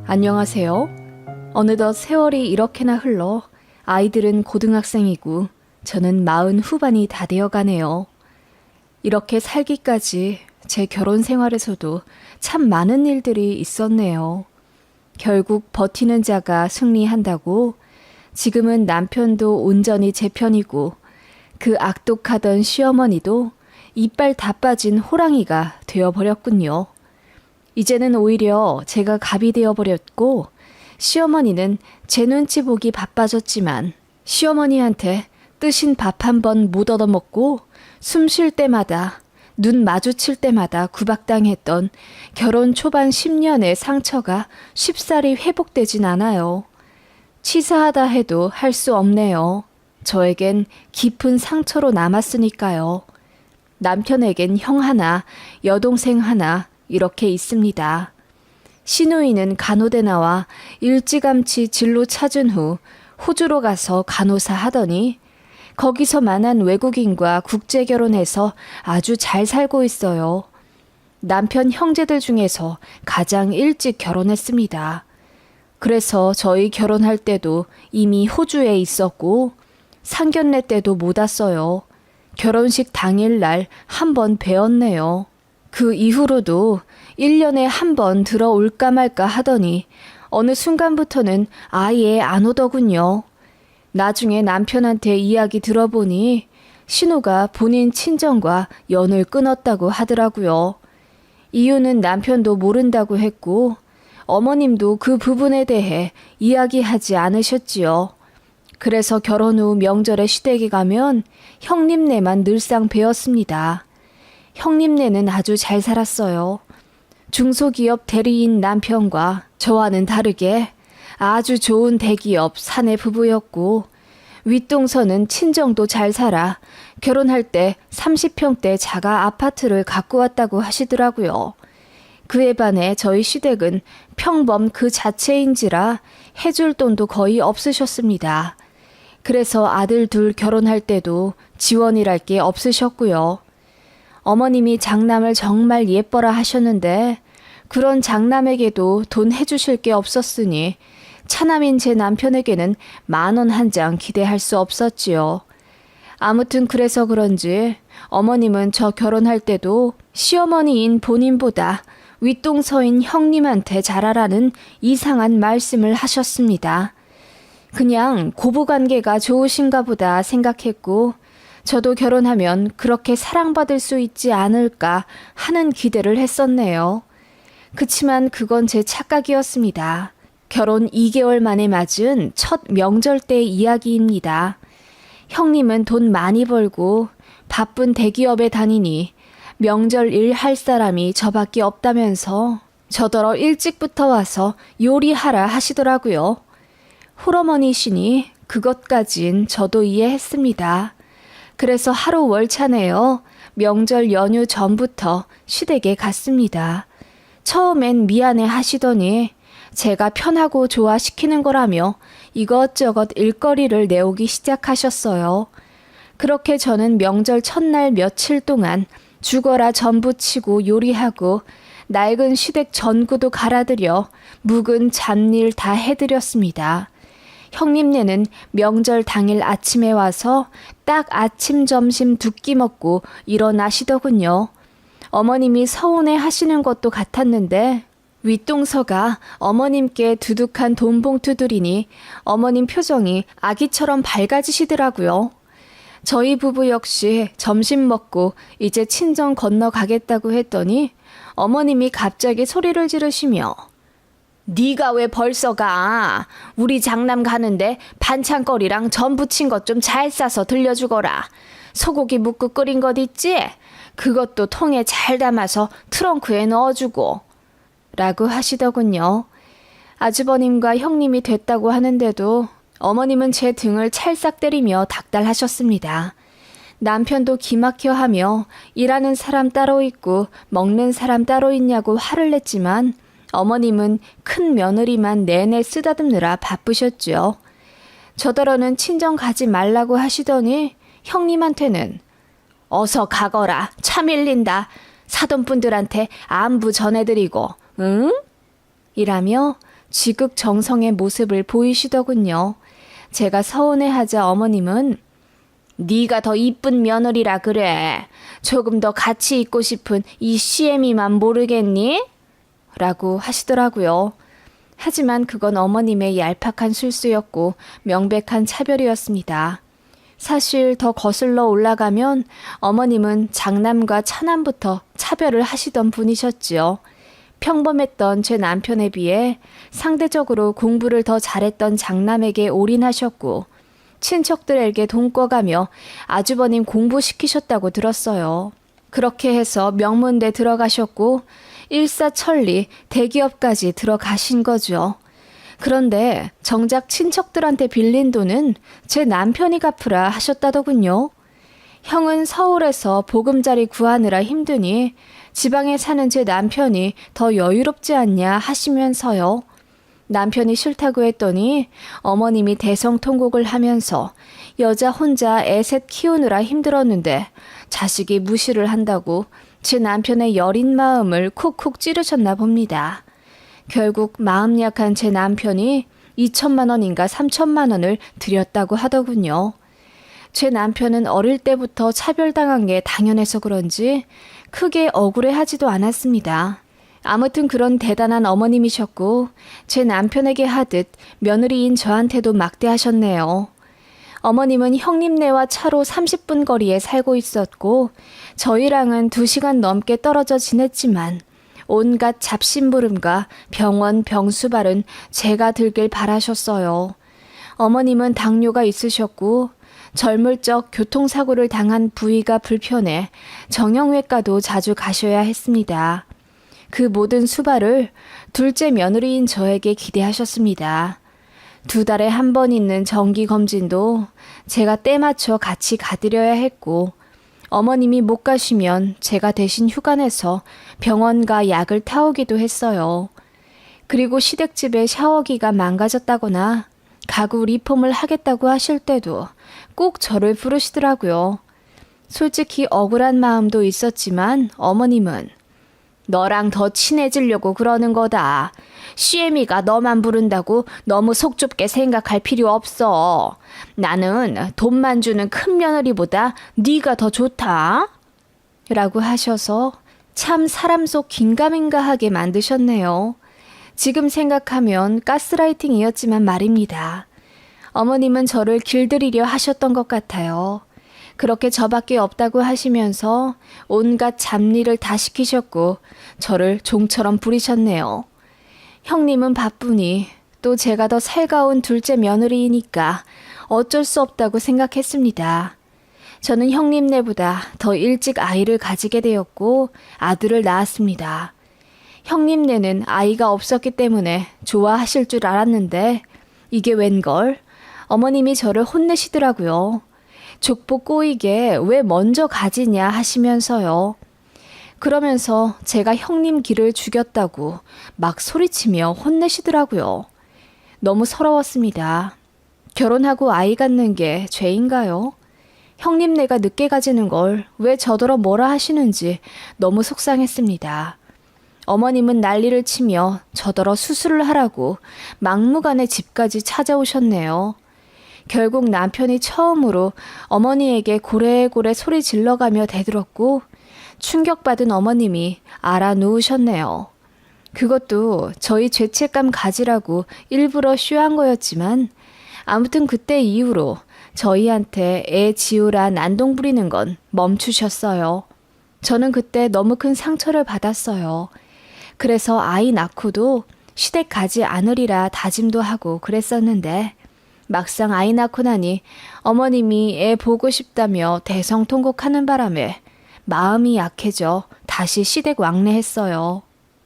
안녕하세요. 어느덧 세월이 이렇게나 흘러 아이들은 고등학생이고 저는 40 후반이 다 되어가네요. 이렇게 살기까지 제 결혼 생활에서도 참 많은 일들이 있었네요. 결국 버티는 자가 승리한다고 지금은 남편도 온전히 제 편이고 그 악독하던 시어머니도 이빨 다 빠진 호랑이가 되어버렸군요. 이제는 오히려 제가 갑이 되어버렸고 시어머니는 제 눈치 보기 바빠졌지만 시어머니한테 뜨신 밥 한 번 못 얻어먹고 숨 쉴 때마다 눈 마주칠 때마다 구박당했던 결혼 초반 10년의 상처가 쉽사리 회복되진 않아요. 치사하다 해도 할 수 없네요. 저에겐 깊은 상처로 남았으니까요. 남편에겐 형 하나, 여동생 하나 이렇게 있습니다. 시누이는 간호대 나와 일찌감치 진로 찾은 후 호주로 가서 간호사 하더니 거기서 만난 외국인과 국제 결혼해서 아주 잘 살고 있어요. 남편 형제들 중에서 가장 일찍 결혼했습니다. 그래서 저희 결혼할 때도 이미 호주에 있었고 상견례 때도 못 왔어요. 결혼식 당일날 한 번 뵈었네요. 그 이후로도 1년에 한 번 들어올까 말까 하더니 어느 순간부터는 아예 안 오더군요. 나중에 남편한테 이야기 들어보니 신우가 본인 친정과 연을 끊었다고 하더라고요. 이유는 남편도 모른다고 했고 어머님도 그 부분에 대해 이야기하지 않으셨지요. 그래서 결혼 후 명절에 시댁에 가면 형님네만 늘상 뵈었습니다. 형님네는 아주 잘 살았어요. 중소기업 대리인 남편과 저와는 다르게 아주 좋은 대기업 사내 부부였고 윗동서는 친정도 잘 살아 결혼할 때 30평대 자가 아파트를 갖고 왔다고 하시더라고요. 그에 반해 저희 시댁은 평범 그 자체인지라 해줄 돈도 거의 없으셨습니다. 그래서 아들 둘 결혼할 때도 지원이랄 게 없으셨고요. 어머님이 장남을 정말 예뻐라 하셨는데 그런 장남에게도 돈 해주실 게 없었으니 차남인 제 남편에게는 10,000원 한 장 기대할 수 없었지요. 아무튼 그래서 그런지 어머님은 저 결혼할 때도 시어머니인 본인보다 윗동서인 형님한테 잘하라는 이상한 말씀을 하셨습니다. 그냥 고부관계가 좋으신가 보다 생각했고 저도 결혼하면 그렇게 사랑받을 수 있지 않을까 하는 기대를 했었네요. 그치만 그건 제 착각이었습니다. 결혼 2개월 만에 맞은 첫 명절 때 이야기입니다. 형님은 돈 많이 벌고 바쁜 대기업에 다니니 명절 일 할 사람이 저밖에 없다면서 저더러 일찍부터 와서 요리하라 하시더라고요. 홀어머니시니 그것까진 저도 이해했습니다. 그래서 하루 월차 내어 명절 연휴 전부터 시댁에 갔습니다. 처음엔 미안해 하시더니 제가 편하고 좋아시키는 거라며 이것저것 일거리를 내오기 시작하셨어요. 그렇게 저는 명절 첫날 며칠 동안 죽어라 전부치고 요리하고 낡은 시댁 전구도 갈아들여 묵은 잡일 다 해드렸습니다. 형님네는 명절 당일 아침에 와서 딱 아침 점심 두 끼 먹고 일어나시더군요. 어머님이 서운해 하시는 것도 같았는데 윗동서가 어머님께 두둑한 돈봉투 드리니 어머님 표정이 아기처럼 밝아지시더라고요. 저희 부부 역시 점심 먹고 이제 친정 건너가겠다고 했더니 어머님이 갑자기 소리를 지르시며 네가 왜 벌써 가? 우리 장남 가는데 반찬거리랑 전 부친 것 좀 잘 싸서 들려주거라. 소고기 묵국 끓인 것 있지? 그것도 통에 잘 담아서 트렁크에 넣어주고 라고 하시더군요. 아주버님과 형님이 됐다고 하는데도 어머님은 제 등을 찰싹 때리며 닥달하셨습니다. 남편도 기막혀하며 일하는 사람 따로 있고 먹는 사람 따로 있냐고 화를 냈지만 어머님은 큰 며느리만 내내 쓰다듬느라 바쁘셨죠. 저더러는 친정 가지 말라고 하시더니 형님한테는 어서 가거라. 차 밀린다. 사돈분들한테 안부 전해드리고, 응? 이라며 지극정성의 모습을 보이시더군요. 제가 서운해하자 어머님은 네가 더 이쁜 며느리라 그래. 조금 더 같이 있고 싶은 이 시애미만 모르겠니? 라고 하시더라고요. 하지만 그건 어머님의 얄팍한 술수였고 명백한 차별이었습니다. 사실 더 거슬러 올라가면 어머님은 장남과 차남부터 차별을 하시던 분이셨지요. 평범했던 제 남편에 비해 상대적으로 공부를 더 잘했던 장남에게 올인하셨고 친척들에게 돈 꿔가며 아주버님 공부시키셨다고 들었어요. 그렇게 해서 명문대 들어가셨고 일사천리 대기업까지 들어가신 거죠. 그런데 정작 친척들한테 빌린 돈은 제 남편이 갚으라 하셨다더군요. 형은 서울에서 보금자리 구하느라 힘드니 지방에 사는 제 남편이 더 여유롭지 않냐 하시면서요. 남편이 싫다고 했더니 어머님이 대성통곡을 하면서 여자 혼자 애셋 키우느라 힘들었는데 자식이 무시를 한다고 제 남편의 여린 마음을 쿡쿡 찌르셨나 봅니다. 결국 마음 약한 제 남편이 2천만 원인가 3천만 원을 드렸다고 하더군요. 제 남편은 어릴 때부터 차별당한 게 당연해서 그런지 크게 억울해하지도 않았습니다. 아무튼 그런 대단한 어머님이셨고 제 남편에게 하듯 며느리인 저한테도 막대하셨네요. 어머님은 형님네와 차로 30분 거리에 살고 있었고 저희랑은 2시간 넘게 떨어져 지냈지만 온갖 잡심부름과 병원 병수발은 제가 들길 바라셨어요. 어머님은 당뇨가 있으셨고 젊을 적 교통사고를 당한 부위가 불편해 정형외과도 자주 가셔야 했습니다. 그 모든 수발을 둘째 며느리인 저에게 기대하셨습니다. 2달에 한 번 있는 정기검진도 제가 때 맞춰 같이 가드려야 했고 어머님이 못 가시면 제가 대신 휴가 내서 병원과 약을 타오기도 했어요. 그리고 시댁집에 샤워기가 망가졌다거나 가구 리폼을 하겠다고 하실 때도 꼭 저를 부르시더라고요. 솔직히 억울한 마음도 있었지만 어머님은 너랑 더 친해지려고 그러는 거다. 시애미가 너만 부른다고 너무 속 좁게 생각할 필요 없어. 나는 돈만 주는 큰 며느리보다 네가 더 좋다. 라고 하셔서 참 사람 속 긴가민가하게 만드셨네요. 지금 생각하면 가스라이팅이었지만 말입니다. 어머님은 저를 길들이려 하셨던 것 같아요. 그렇게 저밖에 없다고 하시면서 온갖 잡일을 다 시키셨고 저를 종처럼 부리셨네요. 형님은 바쁘니 또 제가 더 살가운 둘째 며느리이니까 어쩔 수 없다고 생각했습니다. 저는 형님네보다 더 일찍 아이를 가지게 되었고 아들을 낳았습니다. 형님네는 아이가 없었기 때문에 좋아하실 줄 알았는데 이게 웬걸? 어머님이 저를 혼내시더라고요. 족보 꼬이게 왜 먼저 가지냐 하시면서요. 그러면서 제가 형님 길을 죽였다고 막 소리치며 혼내시더라고요. 너무 서러웠습니다. 결혼하고 아이 갖는 게 죄인가요? 형님네가 늦게 가지는 걸 왜 저더러 뭐라 하시는지 너무 속상했습니다. 어머님은 난리를 치며 저더러 수술을 하라고 막무가내 집까지 찾아오셨네요. 결국 남편이 처음으로 어머니에게 고래고래 소리 질러가며 대들었고 충격받은 어머님이 알아누우셨네요. 그것도 저희 죄책감 가지라고 일부러 쇼한 거였지만 아무튼 그때 이후로 저희한테 애 지우라 난동 부리는 건 멈추셨어요. 저는 그때 너무 큰 상처를 받았어요. 그래서 아이 낳고도 시댁 가지 않으리라 다짐도 하고 그랬었는데 막상 아이 낳고 나니 어머님이 애 보고 싶다며 대성통곡하는 바람에 마음이 약해져 다시 시댁 왕래했어요.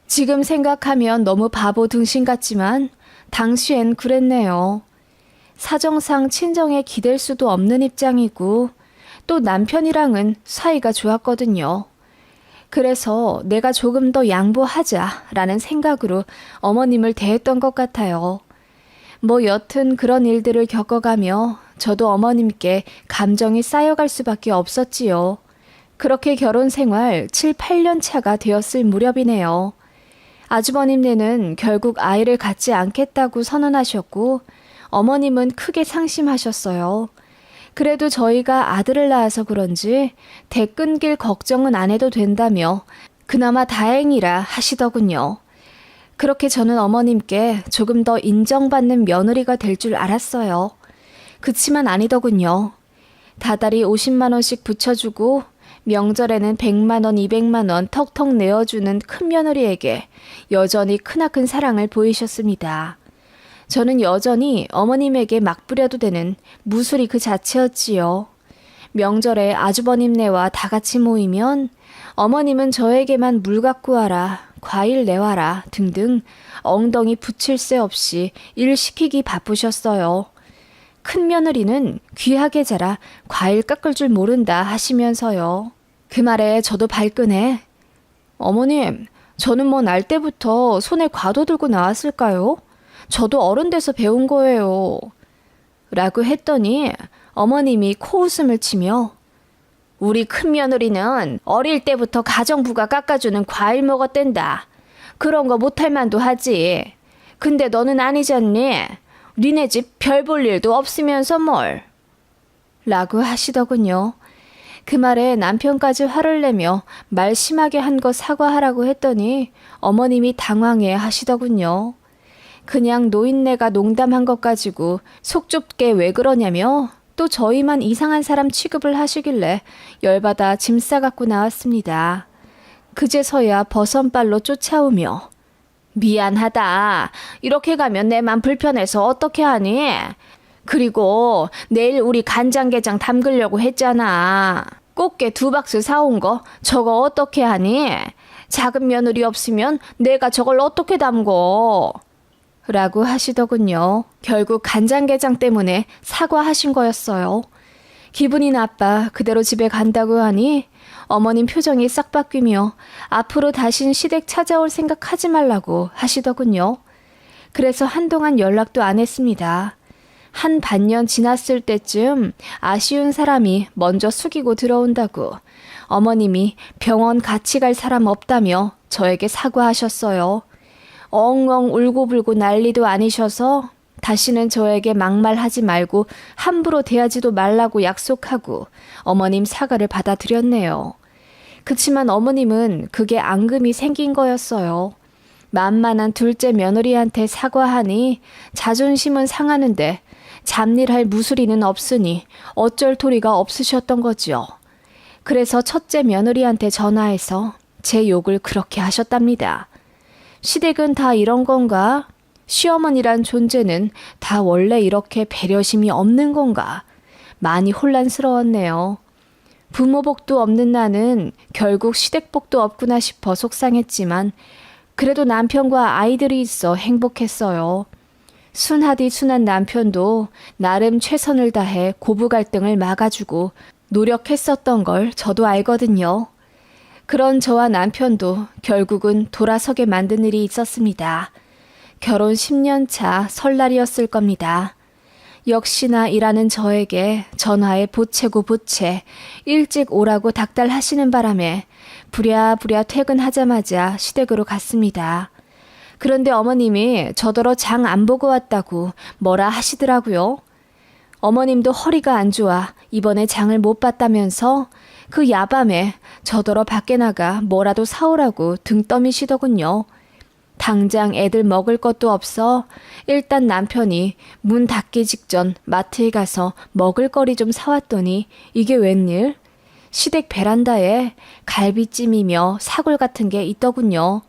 지금 생각하면 너무 바보 등신 같지만 당시엔 그랬네요. 사정상 친정에 기댈 수도 없는 입장이고 또 남편이랑은 사이가 좋았거든요. 그래서 내가 조금 더 양보하자라는 생각으로 어머님을 대했던 것 같아요. 뭐 여튼 그런 일들을 겪어가며 저도 어머님께 감정이 쌓여갈 수밖에 없었지요. 그렇게 결혼 생활 7, 8년 차가 되었을 무렵이네요. 아주버님네는 결국 아이를 갖지 않겠다고 선언하셨고 어머님은 크게 상심하셨어요. 그래도 저희가 아들을 낳아서 그런지 대 끊길 걱정은 안 해도 된다며 그나마 다행이라 하시더군요. 그렇게 저는 어머님께 조금 더 인정받는 며느리가 될 줄 알았어요. 그치만 아니더군요. 다달이 50만 원씩 붙여주고 명절에는 100만 원, 200만 원 턱턱 내어주는 큰며느리에게 여전히 크나큰 사랑을 보이셨습니다. 저는 여전히 어머님에게 막 부려도 되는 무술이 그 자체였지요. 명절에 아주버님네와 다 같이 모이면 어머님은 저에게만 물 갖고 와라, 과일 내와라 등등 엉덩이 붙일 새 없이 일 시키기 바쁘셨어요. 큰며느리는 귀하게 자라 과일 깎을 줄 모른다 하시면서요. 그 말에 저도 발끈해 어머님, 저는 뭐 날 때부터 손에 과도 들고 나왔을까요? 저도 어른 돼서 배운 거예요. 라고 했더니 어머님이 코웃음을 치며 우리 큰며느리는 어릴 때부터 가정부가 깎아주는 과일 먹었댄다. 그런 거 못할 만도 하지. 근데 너는 아니잖니. 니네 집 별 볼 일도 없으면서 뭘. 라고 하시더군요. 그 말에 남편까지 화를 내며 말 심하게 한 거 사과하라고 했더니 어머님이 당황해 하시더군요. 그냥 노인네가 농담한 것 가지고 속 좁게 왜 그러냐며 또 저희만 이상한 사람 취급을 하시길래 열받아 짐 싸갖고 나왔습니다. 그제서야 버선발로 쫓아오며 미안하다. 이렇게 가면 내 맘 불편해서 어떻게 하니? 그리고 내일 우리 간장게장 담그려고 했잖아. 꽃게 2박스 사온 거 저거 어떻게 하니? 작은 며느리 없으면 내가 저걸 어떻게 담궈? 라고 하시더군요. 결국 간장게장 때문에 사과하신 거였어요. 기분이 나빠 그대로 집에 간다고 하니 어머님 표정이 싹 바뀌며 앞으로 다신 시댁 찾아올 생각 하지 말라고 하시더군요. 그래서 한동안 연락도 안 했습니다. 한 반년 지났을 때쯤 아쉬운 사람이 먼저 숙이고 들어온다고 어머님이 병원 같이 갈 사람 없다며 저에게 사과하셨어요. 엉엉 울고불고 난리도 아니셔서 다시는 저에게 막말하지 말고 함부로 대하지도 말라고 약속하고 어머님 사과를 받아들였네요. 그치만 어머님은 그게 앙금이 생긴 거였어요. 만만한 둘째 며느리한테 사과하니 자존심은 상하는데 잡일할 무수리는 없으니 어쩔 도리가 없으셨던 거지요. 그래서 첫째 며느리한테 전화해서 제 욕을 그렇게 하셨답니다. 시댁은 다 이런 건가? 시어머니란 존재는 다 원래 이렇게 배려심이 없는 건가? 많이 혼란스러웠네요. 부모복도 없는 나는 결국 시댁복도 없구나 싶어 속상했지만 그래도 남편과 아이들이 있어 행복했어요. 순하디 순한 남편도 나름 최선을 다해 고부 갈등을 막아주고 노력했었던 걸 저도 알거든요. 그런 저와 남편도 결국은 돌아서게 만든 일이 있었습니다. 결혼 10년 차 설날이었을 겁니다. 역시나 일하는 저에게 전화에 보채고 보채 일찍 오라고 닥달하시는 바람에 부랴부랴 퇴근하자마자 시댁으로 갔습니다. 그런데 어머님이 저더러 장 안 보고 왔다고 뭐라 하시더라고요. 어머님도 허리가 안 좋아 이번에 장을 못 봤다면서 그 야밤에 저더러 밖에 나가 뭐라도 사오라고 등 떠미시더군요. 당장 애들 먹을 것도 없어 일단 남편이 문 닫기 직전 마트에 가서 먹을거리 좀 사왔더니 이게 웬일? 시댁 베란다에 갈비찜이며 사골 같은 게 있더군요.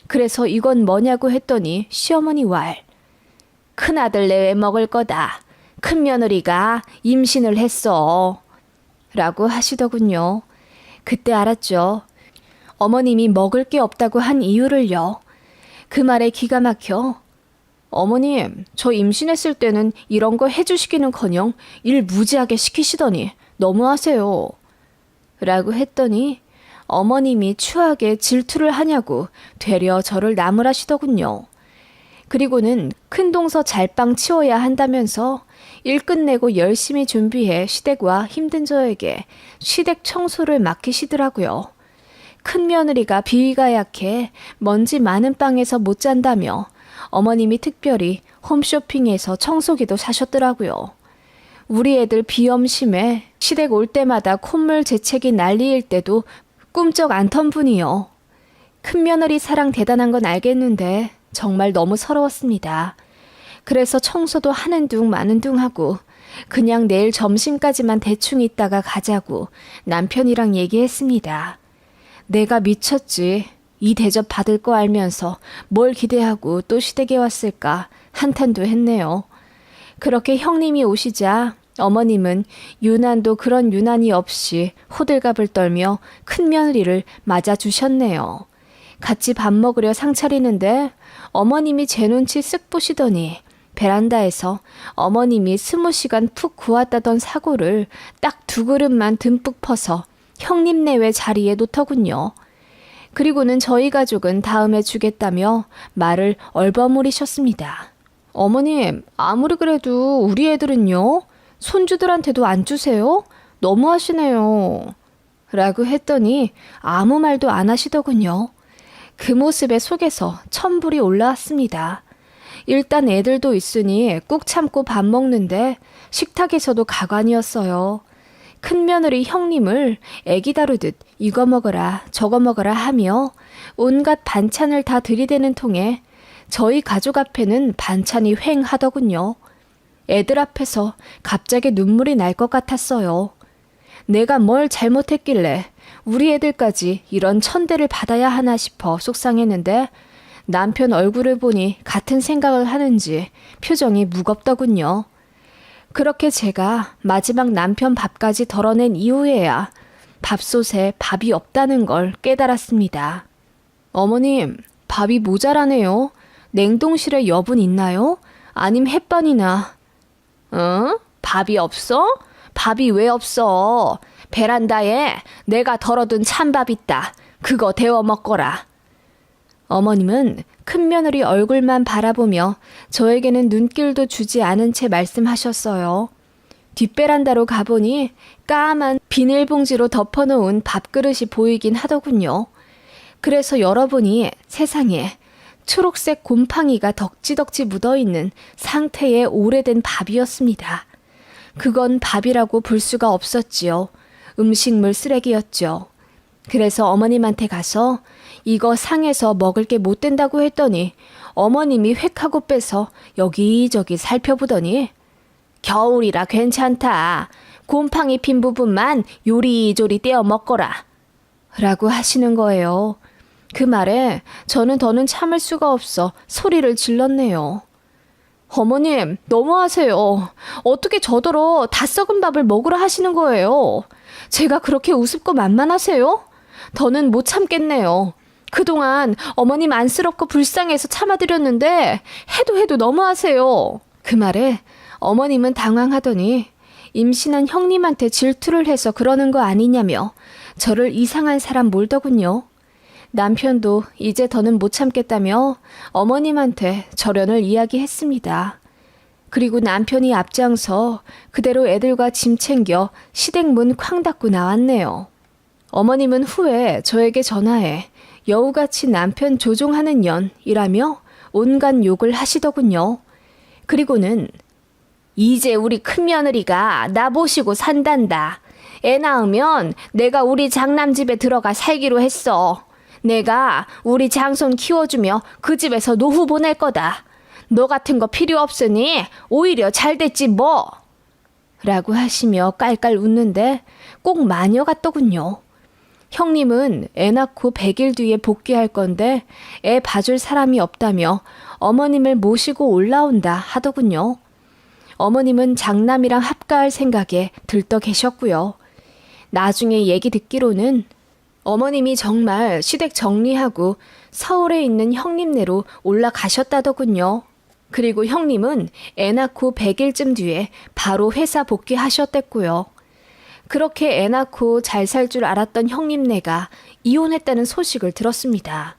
그래서 이건 뭐냐고 했더니 시어머니 왈. 큰아들 내외 먹을 거다. 큰며느리가 임신을 했어. 라고 하시더군요. 그때 알았죠. 어머님이 먹을 게 없다고 한 이유를요. 그 말에 기가 막혀 어머님, 저 임신했을 때는 이런 거 해주시기는커녕 일 무지하게 시키시더니 너무하세요. 라고 했더니 어머님이 추하게 질투를 하냐고 되려 저를 나무라시더군요. 그리고는 큰 동서 잘방 치워야 한다면서 일 끝내고 열심히 준비해 시댁과 힘든 저에게 시댁 청소를 맡기시더라고요. 큰 며느리가 비위가 약해 먼지 많은 방에서 못 잔다며 어머님이 특별히 홈쇼핑에서 청소기도 사셨더라고요. 우리 애들 비염 심해 시댁 올 때마다 콧물 재채기 난리일 때도 꿈쩍 안 턴 분이요. 큰 며느리 사랑 대단한 건 알겠는데 정말 너무 서러웠습니다. 그래서 청소도 하는 둥 마는 둥 하고 그냥 내일 점심까지만 대충 있다가 가자고 남편이랑 얘기했습니다. 내가 미쳤지. 이 대접 받을 거 알면서 뭘 기대하고 또 시댁에 왔을까 한탄도 했네요. 그렇게 형님이 오시자 어머님은 유난도 그런 유난이 없이 호들갑을 떨며 큰 며느리를 맞아주셨네요. 같이 밥 먹으려 상 차리는데 어머님이 제 눈치 쓱 보시더니 베란다에서 어머님이 20시간 푹 구웠다던 사고를 딱 2그릇만 듬뿍 퍼서 형님 내외 자리에 놓더군요. 그리고는 저희 가족은 다음에 주겠다며 말을 얼버무리셨습니다. 어머님, 아무리 그래도 우리 애들은요? 손주들한테도 안 주세요? 너무하시네요. 라고 했더니 아무 말도 안 하시더군요. 그 모습에 속에서 천불이 올라왔습니다. 일단 애들도 있으니 꾹 참고 밥 먹는데 식탁에서도 가관이었어요. 큰 며느리 형님을 애기 다루듯 이거 먹어라 저거 먹어라 하며 온갖 반찬을 다 들이대는 통에 저희 가족 앞에는 반찬이 휑하더군요. 애들 앞에서 갑자기 눈물이 날 것 같았어요. 내가 뭘 잘못했길래 우리 애들까지 이런 천대를 받아야 하나 싶어 속상했는데 남편 얼굴을 보니 같은 생각을 하는지 표정이 무겁더군요. 그렇게 제가 마지막 남편 밥까지 덜어낸 이후에야 밥솥에 밥이 없다는 걸 깨달았습니다. 어머님, 밥이 모자라네요. 냉동실에 여분 있나요? 아님 햇반이나. 응? 밥이 없어? 밥이 왜 없어? 베란다에 내가 덜어둔 찬밥 있다. 그거 데워 먹거라. 어머님은 큰 며느리 얼굴만 바라보며 저에게는 눈길도 주지 않은 채 말씀하셨어요. 뒷베란다로 가보니 까만 비닐봉지로 덮어놓은 밥그릇이 보이긴 하더군요. 그래서 열어보니 세상에 초록색 곰팡이가 덕지덕지 묻어있는 상태의 오래된 밥이었습니다. 그건 밥이라고 볼 수가 없었지요. 음식물 쓰레기였죠. 그래서 어머님한테 가서 이거 상해서 먹을 게 못 된다고 했더니 어머님이 획 하고 빼서 여기저기 살펴보더니 겨울이라 괜찮다. 곰팡이 핀 부분만 요리조리 떼어 먹거라. 라고 하시는 거예요. 그 말에 저는 더는 참을 수가 없어 소리를 질렀네요. 어머님, 너무하세요. 어떻게 저더러 다 썩은 밥을 먹으라 하시는 거예요. 제가 그렇게 우습고 만만하세요? 더는 못 참겠네요. 그동안 어머님 안쓰럽고 불쌍해서 참아드렸는데 해도 너무하세요. 그 말에 어머님은 당황하더니 임신한 형님한테 질투를 해서 그러는 거 아니냐며 저를 이상한 사람 몰더군요. 남편도 이제 더는 못 참겠다며 어머님한테 절연을 이야기했습니다. 그리고 남편이 앞장서 그대로 애들과 짐 챙겨 시댁 문 쾅 닫고 나왔네요. 어머님은 후에 저에게 전화해 여우같이 남편 조종하는 년이라며 온갖 욕을 하시더군요. 그리고는 이제 우리 큰며느리가 나 모시고 산단다. 애 낳으면 내가 우리 장남집에 들어가 살기로 했어. 내가 우리 장손 키워주며 그 집에서 노후 보낼 거다. 너 같은 거 필요 없으니 오히려 잘 됐지 뭐. 라고 하시며 깔깔 웃는데 꼭 마녀 같더군요. 형님은 애 낳고 100일 뒤에 복귀할 건데 애 봐줄 사람이 없다며 어머님을 모시고 올라온다 하더군요. 어머님은 장남이랑 합가할 생각에 들떠 계셨고요. 나중에 얘기 듣기로는 어머님이 정말 시댁 정리하고 서울에 있는 형님네로 올라가셨다더군요. 그리고 형님은 애 낳고 100일쯤 뒤에 바로 회사 복귀하셨댔고요. 그렇게 애 낳고 잘 살 줄 알았던 형님네가 이혼했다는 소식을 들었습니다.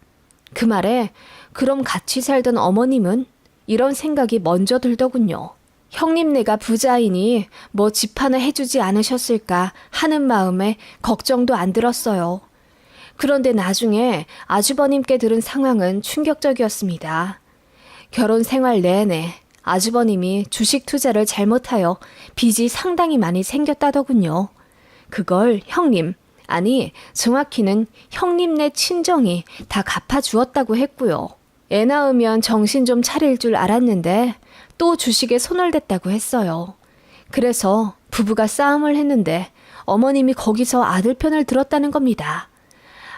그 말에 그럼 같이 살던 어머님은 이런 생각이 먼저 들더군요. 형님네가 부자이니 뭐 집 하나 해주지 않으셨을까 하는 마음에 걱정도 안 들었어요. 그런데 나중에 아주버님께 들은 상황은 충격적이었습니다. 결혼 생활 내내 아주버님이 주식 투자를 잘못하여 빚이 상당히 많이 생겼다더군요. 그걸 형님, 아니 정확히는 형님네 친정이 다 갚아주었다고 했고요. 애 낳으면 정신 좀 차릴 줄 알았는데 또 주식에 손을 댔다고 했어요. 그래서 부부가 싸움을 했는데 어머님이 거기서 아들 편을 들었다는 겁니다.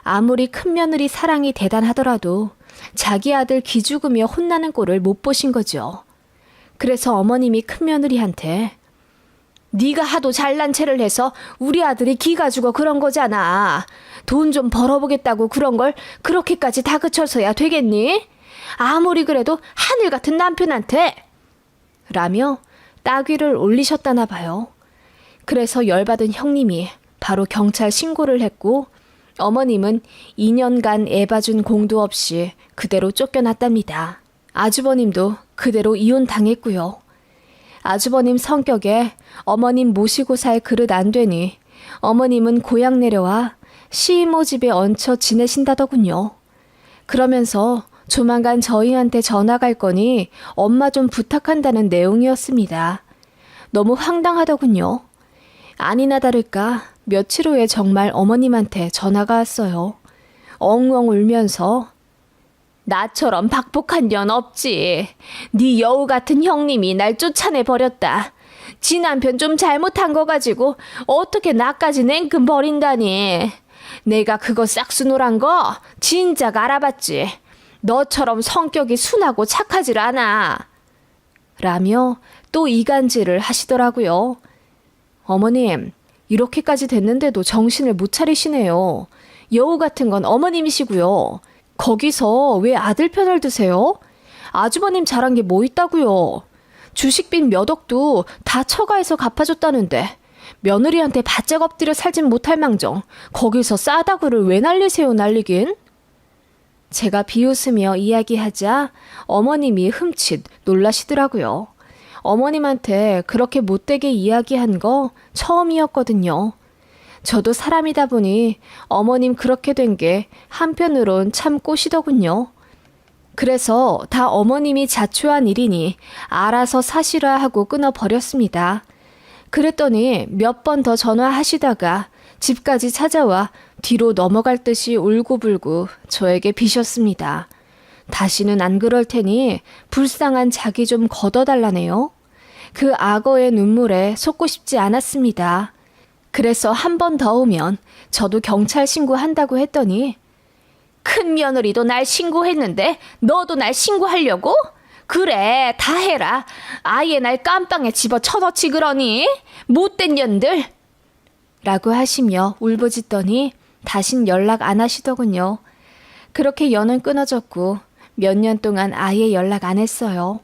아무리 큰며느리 사랑이 대단하더라도 자기 아들 기죽으며 혼나는 꼴을 못 보신 거죠. 그래서 어머님이 큰며느리한테 네가 하도 잘난 체를 해서 우리 아들이 기가 죽어 그런 거잖아. 돈 좀 벌어보겠다고 그런 걸 그렇게까지 다그쳐서야 되겠니? 아무리 그래도 하늘 같은 남편한테 라며 따귀를 올리셨다나 봐요. 그래서 열받은 형님이 바로 경찰 신고를 했고 어머님은 2년간 애 봐준 공도 없이 그대로 쫓겨났답니다. 아주버님도 그대로 이혼당했고요. 아주버님 성격에 어머님 모시고 살 그릇 안 되니 어머님은 고향 내려와 시이모 집에 얹혀 지내신다더군요. 그러면서 조만간 저희한테 전화 갈 거니 엄마 좀 부탁한다는 내용이었습니다. 너무 황당하더군요. 아니나 다를까 며칠 후에 정말 어머님한테 전화가 왔어요. 엉엉 울면서 나처럼 박복한 년 없지. 네 여우 같은 형님이 날 쫓아내 버렸다. 지 남편 좀 잘못한 거 가지고 어떻게 나까지 냉큼 버린다니. 내가 그거 싹수노란 거 진작 알아봤지. 너처럼 성격이 순하고 착하질 않아. 라며 또 이간질을 하시더라고요. 어머님, 이렇게까지 됐는데도 정신을 못 차리시네요. 여우 같은 건 어머님이시고요. 거기서 왜 아들 편을 드세요? 아주버님 잘한 게 뭐 있다고요? 주식빚 몇 억도 다 처가에서 갚아줬다는데 며느리한테 바짝 엎드려 살진 못할 망정 거기서 싸다구를 왜 날리세요 날리긴? 제가 비웃으며 이야기하자 어머님이 흠칫 놀라시더라고요. 어머님한테 그렇게 못되게 이야기한 거 처음이었거든요. 저도 사람이다 보니 어머님 그렇게 된 게 한편으론 참 꼬시더군요. 그래서 다 어머님이 자초한 일이니 알아서 사시라 하고 끊어버렸습니다. 그랬더니 몇 번 더 전화하시다가 집까지 찾아와 뒤로 넘어갈 듯이 울고불고 저에게 비셨습니다. 다시는 안 그럴 테니 불쌍한 자기 좀 걷어달라네요. 그 악어의 눈물에 속고 싶지 않았습니다. 그래서 한 번 더 오면 저도 경찰 신고한다고 했더니 큰 며느리도 날 신고했는데 너도 날 신고하려고? 그래 다 해라. 아예 날 깜빵에 집어쳐넣지 그러니? 못된 년들. 라고 하시며 울부짖더니 다신 연락 안 하시더군요. 그렇게 연은 끊어졌고 몇 년 동안 아예 연락 안 했어요.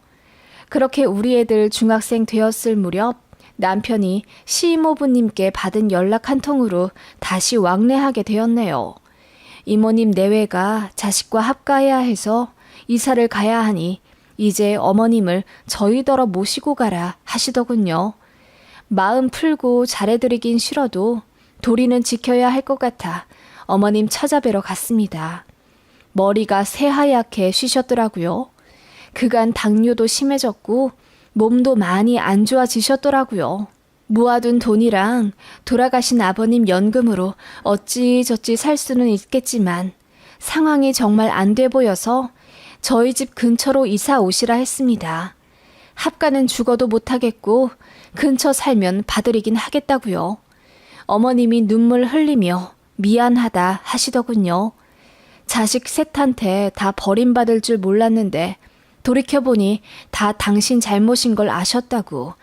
그렇게 우리 애들 중학생 되었을 무렵 남편이 시이모부님께 받은 연락 한 통으로 다시 왕래하게 되었네요. 이모님 내외가 자식과 합가해야 해서 이사를 가야 하니 이제 어머님을 저희더러 모시고 가라 하시더군요. 마음 풀고 잘해드리긴 싫어도 도리는 지켜야 할 것 같아 어머님 찾아뵈러 갔습니다. 머리가 새하얗게 쉬셨더라고요. 그간 당뇨도 심해졌고 몸도 많이 안 좋아지셨더라고요. 모아둔 돈이랑 돌아가신 아버님 연금으로 어찌저찌 살 수는 있겠지만 상황이 정말 안 돼 보여서 저희 집 근처로 이사 오시라 했습니다. 합가는 죽어도 못하겠고 근처 살면 봐드리긴 하겠다고요. 어머님이 눈물 흘리며 미안하다 하시더군요. 자식 셋한테 다 버림받을 줄 몰랐는데 돌이켜보니 다 당신 잘못인 걸 아셨다고.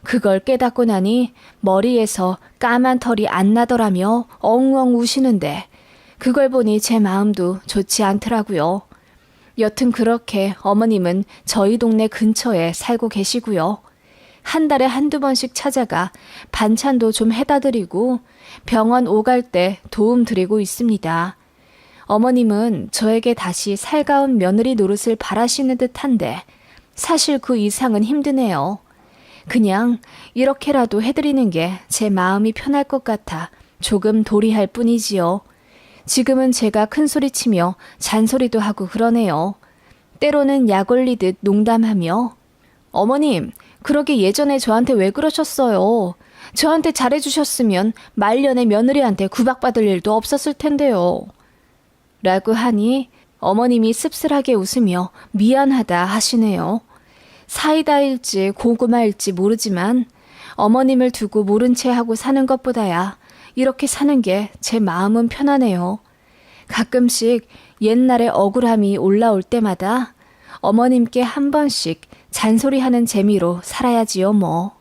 그걸 깨닫고 나니 머리에서 까만 털이 안 나더라며 엉엉 우시는데 그걸 보니 제 마음도 좋지 않더라고요. 여튼 그렇게 어머님은 저희 동네 근처에 살고 계시고요. 한 달에 한두 번씩 찾아가 반찬도 좀 해다 드리고 병원 오갈 때 도움 드리고 있습니다. 어머님은 저에게 다시 살가운 며느리 노릇을 바라시는 듯한데 사실 그 이상은 힘드네요. 그냥 이렇게라도 해드리는 게 제 마음이 편할 것 같아 조금 도리할 뿐이지요. 지금은 제가 큰 소리치며 잔소리도 하고 그러네요. 때로는 약 올리듯 농담하며 어머님, 그러게 예전에 저한테 왜 그러셨어요? 저한테 잘해주셨으면 말년에 며느리한테 구박받을 일도 없었을 텐데요. 라고 하니 어머님이 씁쓸하게 웃으며 미안하다 하시네요. 사이다일지 고구마일지 모르지만 어머님을 두고 모른 채 하고 사는 것보다야 이렇게 사는 게 제 마음은 편하네요. 가끔씩 옛날의 억울함이 올라올 때마다 어머님께 한 번씩 잔소리하는 재미로 살아야지요, 뭐.